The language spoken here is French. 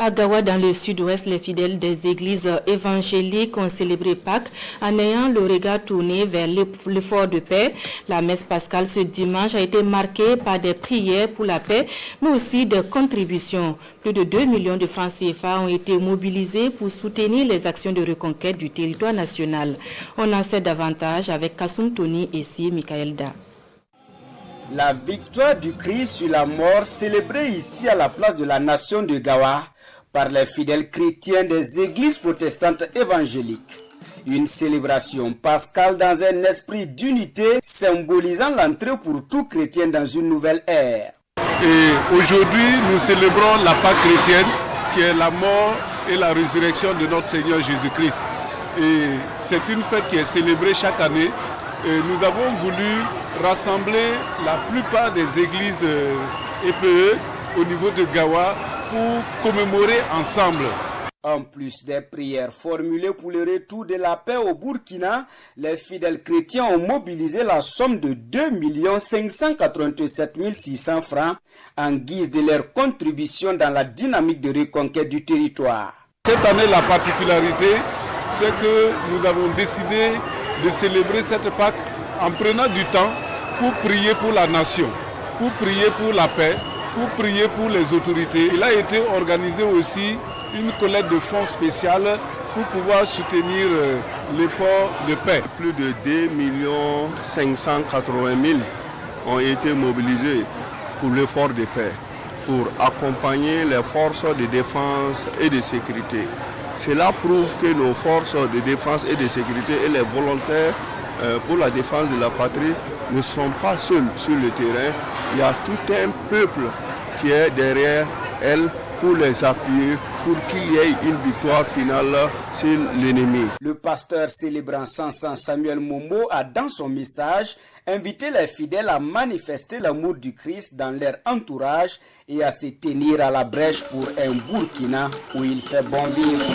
À Gawa, dans le sud-ouest, les fidèles des églises évangéliques ont célébré Pâques en ayant le regard tourné vers l'effort de paix. La messe pascale ce dimanche a été marquée par des prières pour la paix, mais aussi des contributions. Plus de 2 millions de francs CFA ont été mobilisés pour soutenir les actions de reconquête du territoire national. On en sait davantage avec Kassoum Tony et Si Michael Da. La victoire du Christ sur la mort célébrée ici à la place de la nation de Gawa par les fidèles chrétiens des églises protestantes évangéliques. Une célébration pascale dans un esprit d'unité symbolisant l'entrée pour tout chrétien dans une nouvelle ère. Et aujourd'hui, nous célébrons la Pâque chrétienne qui est la mort et la résurrection de notre Seigneur Jésus-Christ. Et c'est une fête qui est célébrée chaque année. Et nous avons voulu rassembler la plupart des églises EPE au niveau de Gawa pour commémorer ensemble. En plus des prières formulées pour le retour de la paix au Burkina, les fidèles chrétiens ont mobilisé la somme de 2 587 600 francs en guise de leur contribution dans la dynamique de reconquête du territoire. Cette année, la particularité, c'est que nous avons décidé de célébrer cette Pâque en prenant du temps pour prier pour la nation, pour prier pour la paix, pour prier pour les autorités. Il a été organisé aussi une collecte de fonds spéciale pour pouvoir soutenir l'effort de paix. Plus de 2 580 000 ont été mobilisés pour l'effort de paix, pour accompagner les forces de défense et de sécurité. Cela prouve que nos forces de défense et de sécurité et les volontaires pour la défense de la patrie ne sont pas seuls sur le terrain. Il y a tout un peuple qui est derrière elles pour les appuyer, pour qu'il y ait une victoire finale sur l'ennemi. Le pasteur célébrant Sansan Samuel Mombo a dans son message invité les fidèles à manifester l'amour du Christ dans leur entourage et à se tenir à la brèche pour un Burkina où il fait bon vivre.